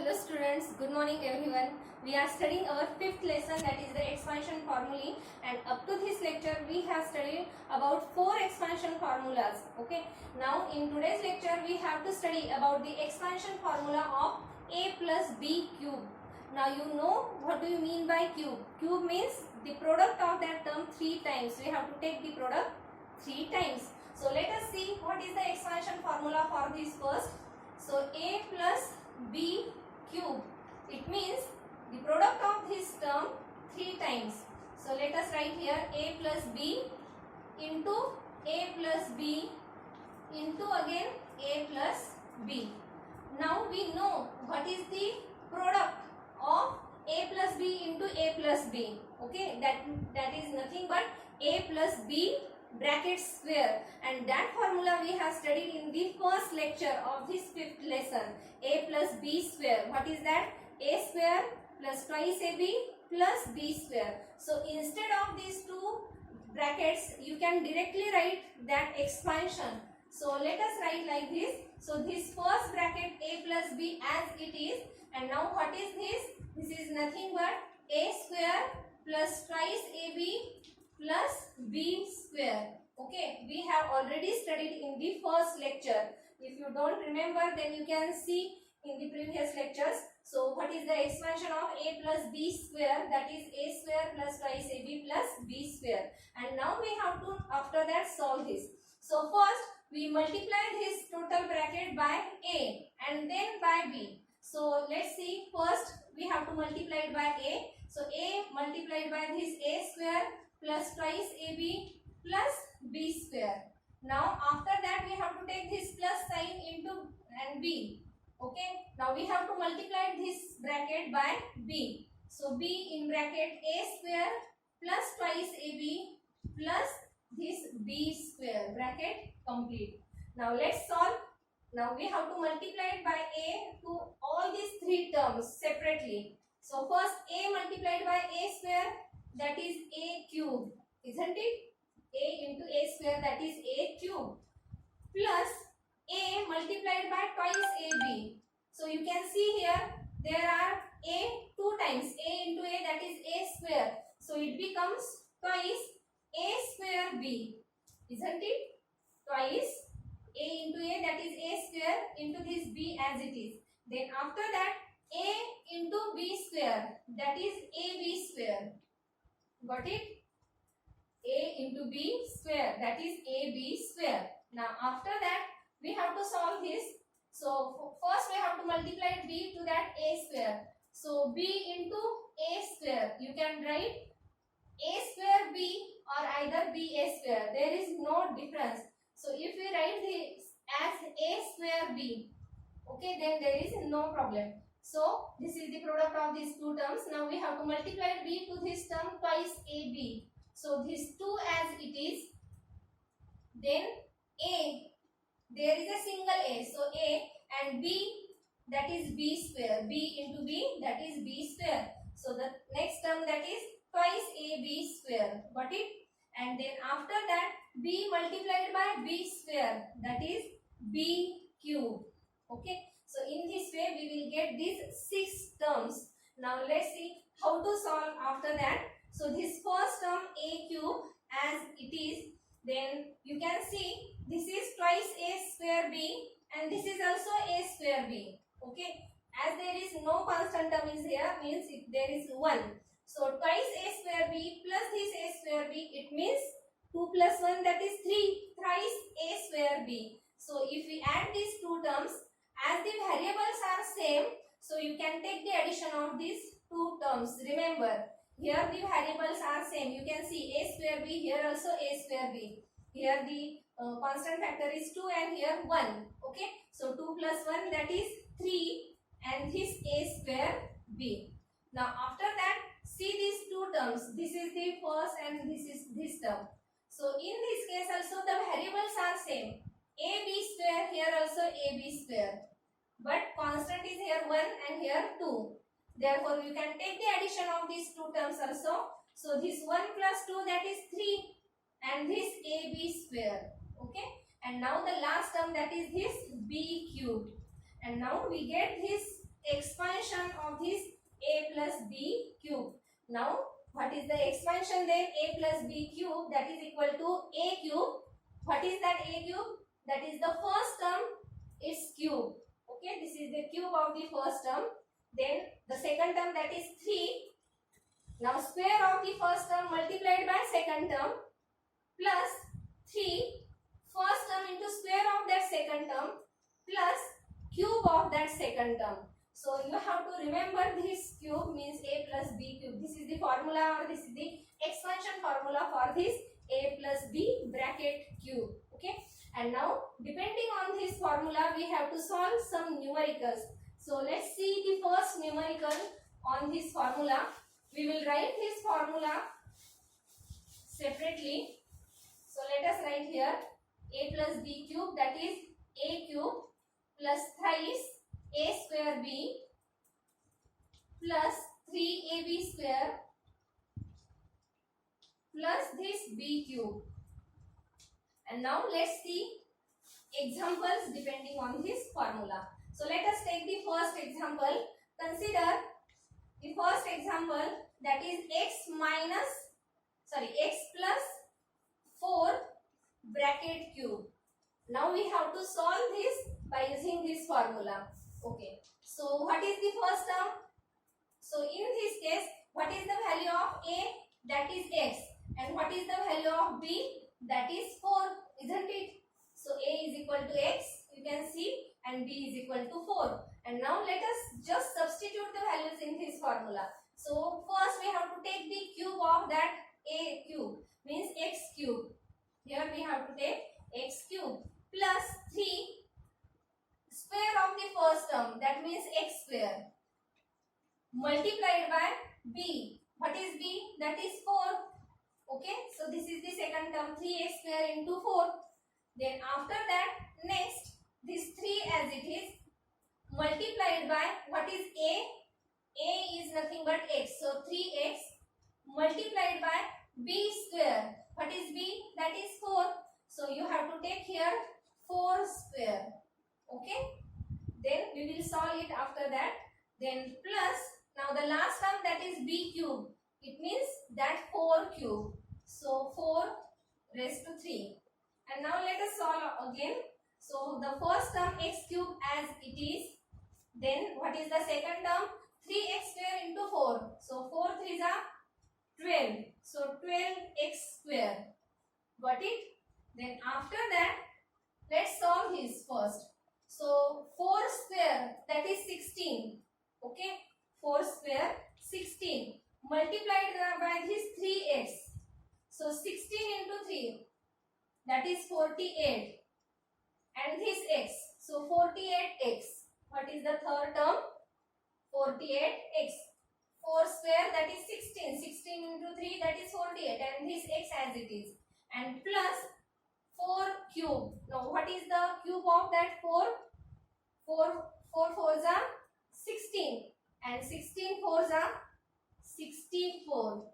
Hello students, good morning everyone. We are studying our fifth lesson, that is the expansion formulae, and up to this lecture we have studied about 4 expansion formulas. Okay, now in today's lecture we have to study about the expansion formula of a plus b cube. Now you know what do you mean by cube. Cube means the product of that term 3 times. We have to take the product 3 times. So let us see what is the expansion formula for this first. So a plus b cube, it means the product of this term 3 times. So let us write here a plus b into a plus b into again a plus b. Now we know what is the product of a plus b into a plus b. Okay, that is nothing but a plus b bracket square, and that formula we have studied in the first lecture of this fifth lesson. A plus b square, what is that? A square plus twice ab plus b square. So instead of these two brackets you can directly write that expansion. So let us write like this. So this first bracket a plus b as it is, and now what is this? This is nothing but a square plus twice ab plus b square. Okay, we have already studied in the first lecture. If you don't remember, then you can see in the previous lectures. So what is the expansion of a plus b square? That is a square plus twice ab plus b square. And now we have to after that solve this. So first we multiply this total bracket by a and then by b. So let's see, first we have to multiply it by a. So a multiplied by this a square plus twice ab plus b square. Now after that we have to take this plus sign into and b. Okay, now we have to multiply this bracket by b. So b in bracket a square plus twice ab plus this b square, bracket complete. Now let's solve. Now we have to multiply it by a to all these 3 terms separately. So first a multiplied by a square, that is a cube, isn't it? A into a square, that is a cube, plus a multiplied by twice ab. So you can see here there are a 2 times, a into a, that is a square. So it becomes twice a square b, isn't it? Twice a into a, that is a square, into this b as it is. Then after that a into b square, that is ab square. Got it? A into b square, that is ab square. Now after that we have to solve this. So first we have to multiply b to that a square. So b into a square, you can write a square b or either b a square. There is no difference. So if we write this as a square b, okay, then there is no problem. So this is the product of these 2 terms. Now we have to multiply b to this term twice ab. So this 2 as it is, then a, there is a single a, so a, and b, that is b square, b into b, that is b square. So the next term, that is twice ab square. Got it? And then after that b multiplied by b square, that is b cube. Okay, so in this way we will get these 6 terms. Now let's see how to solve after that. So this first term a cube as it is, then you can see this is twice a square b and this is also a square b. Okay, as there is no constant term is here, means there is 1. So twice a square b plus this a square b, it means 2 plus 1, that is 3, thrice a square b. So if we add these 2 terms, as the variables are same, so you can take the addition of these 2 terms. Remember, here the variables are same. You can see a square b, here also a square b. Here the constant factor is 2 and here 1. Okay, so 2 plus 1, that is 3, and this a square b. Now after that, see these 2 terms. This is the first and this is this term. So in this case also the variables are same. ab square, here also ab square. But constant is here 1 and here 2. Therefore, you can take the addition of these 2 terms also. So this 1 plus 2, that is 3, and this ab square. Okay, and now the last term, that is this b cube. And now we get this expansion of this a plus b cube. Now what is the expansion then? A plus b cube, that is equal to a cube. What is that a cube? That is the first term, its cube. Okay, this is the cube of the first term. Then the second term, that is 3. Now square of the first term multiplied by second term plus 3 first term into square of that second term plus cube of that second term. So you have to remember this cube means a plus b cube. This is the formula, or this is the expansion formula for this a plus b bracket cube. Okay, and now depending on this formula we have to solve some numericals. So let's see the first numerical on this formula. We will write this formula separately. So let us write here a plus b cube, that is a cube plus thrice a square b plus 3ab square plus this b cube. And now let's see examples depending on this formula. So let us take the first example. Consider the first example, that is x plus 4 bracket cube. Now we have to solve this by using this formula. Okay, so what is the first term? So in this case, what is the value of a? That is x. And what is the value of b? That is 4, isn't it? So a is equal to x, you can see, and b is equal to 4. And now let us just substitute the values in this formula. So first we have to take the cube of that a cube, means x cube. Here we have to take x cube plus 3 square of the first term, that means x square, multiplied by b. What is b? That is 4. Okay, so this is the second term, 3x square into 4. Then after that, next this 3 as it is multiplied by what is a? A is nothing but x. So 3x multiplied by b square. What is b? That is 4. So you have to take here 4 square. Okay. Then we will solve it after that. Then plus, now the last term, that is b cube. It means that 4 cube. So 4 raised to 3. And now let us solve again. So the first term x cube as it is. Then what is the second term? 3x square into 4. So 4 3s are 12. So 12x square. Got it? Then after that, let's solve his first. So 4 square, that is 16. Okay? 4 square 16 multiplied by this 3x. So 16 into 3, that is 48. And this x. So 48x. What is the third term? 48x. 4 square, that is 16. 16 into 3, that is 48. And this x as it is. And plus 4 cube. Now what is the cube of that 4? 4 4s are 16. And 16 4s are 64.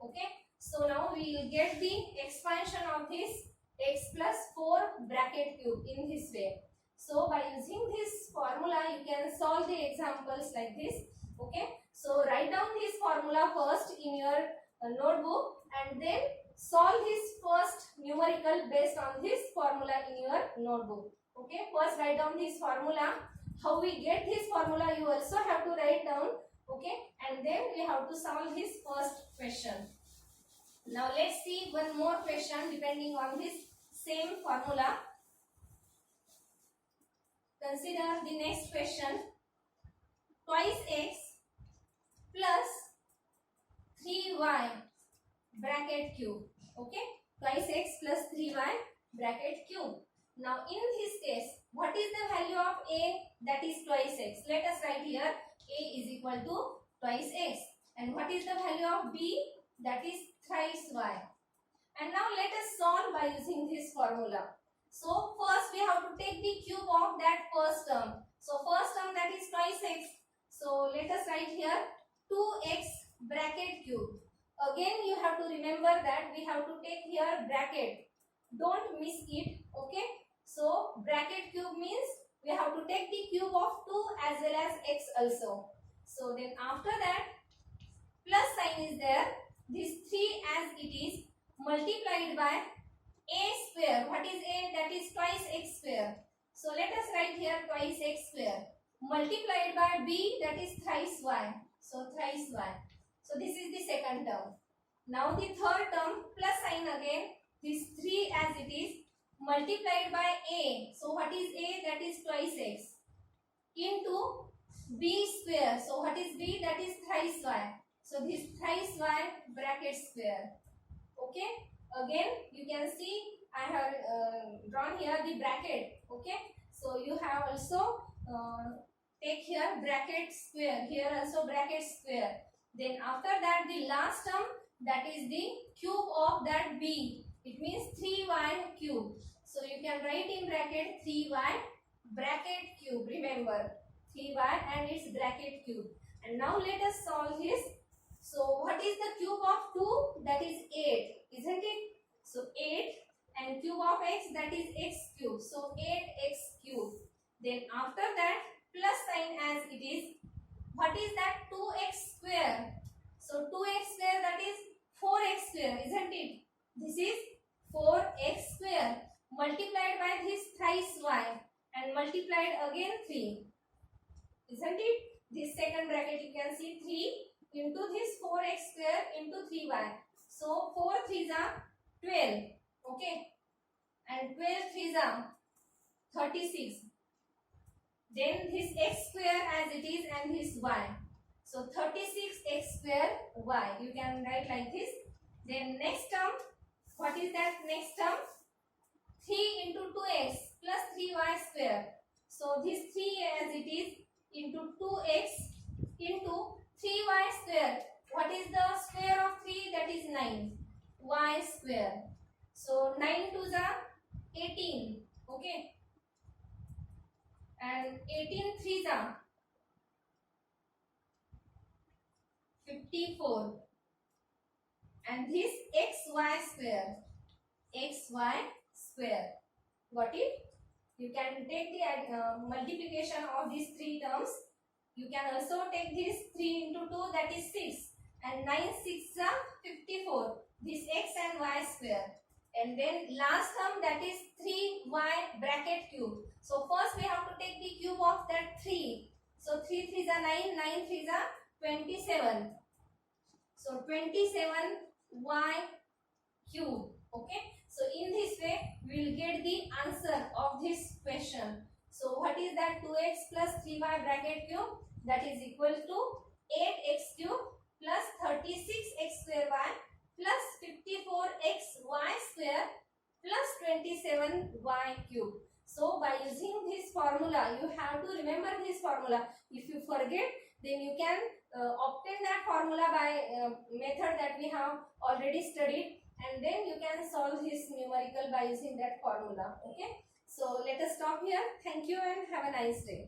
Okay. So now we will get the expansion of this x plus 4 bracket cube in this way. So by using this formula, you can solve the examples like this. Okay. So write down this formula first in your notebook and then solve this first numerical based on this formula in your notebook. Okay. First write down this formula. How we get this formula you also have to write down. Okay. And then we have to solve this first question. Now let's see one more question depending on this same formula. Consider the next question. Twice x plus 3y bracket cube. Okay. Twice x plus 3y bracket cube. Now in this case, what is the value of a? That is twice x. Let us write here a is equal to twice x. And what is the value of b? That is thrice y. And now let us solve by using this formula. So first we have to take the cube of that first term. So first term, that is twice x. So let us write here 2x bracket cube. Again you have to remember that we have to take here bracket. Don't miss it. Okay. So bracket cube means we have to take the cube of 2 as well as x also. So then after that, plus sign is there. This 3 as it is multiplied by a square. What is a? That is twice x square. So let us write here twice x square multiplied by b, that is thrice y. So thrice y. So this is the second term. Now the third term, plus sign again. This 3 as it is multiplied by a. So what is a? That is twice x into b square. So what is b? That is thrice y. So this thrice y bracket square. Okay. Again you can see I have drawn here the bracket. Okay. So you have also take here bracket square. Here also bracket square. Then after that the last term, that is the cube of that b. It means 3y cube. So you can write in bracket 3y bracket cube. Remember 3y and its bracket cube. And now let us solve this. So what is the cube of 2? That is 8, isn't it? So 8 and cube of x, that is x cube. So 8x cube. Then after that plus sign as it is. What is that? 2x square. So 2x square, that is 4x square, isn't it? This is 4x square multiplied by this thrice y and multiplied again 3, isn't it? This second bracket you can see 3 into this 4x square into 3y. So 4 3s are 12. Okay. And 12 3s are 36. Then this x square as it is and this y. So 36x square y. You can write like this. Then next term, what is that next term? 3 into 2x plus 3y square. So this 3 as it is into 2x into 3y square. What is the square of 3? That is 9. Y square. So 9 2s are 18. Okay. And 18 3s are 54. And this xy square. Xy square. Got it? You can take the multiplication of these three terms. You can also take this 3 into 2, that is 6. And 9 6 are 54. This x and y square. And then last term, that is 3y bracket cube. So first we have to take the cube of that 3. So 3 3s are 9, 9 3s are 27. So 27y cube. Okay. So in this way we will get the answer of this question. So what is that? 2x plus 3y bracket cube, that is equal to 8x cube plus 36x square y plus 54xy square plus 27y cube. So by using this formula, you have to remember this formula. If you forget, then you can obtain that formula by method that we have already studied, and then you can solve this numerical by using that formula. Okay. So let us stop here. Thank you and have a nice day.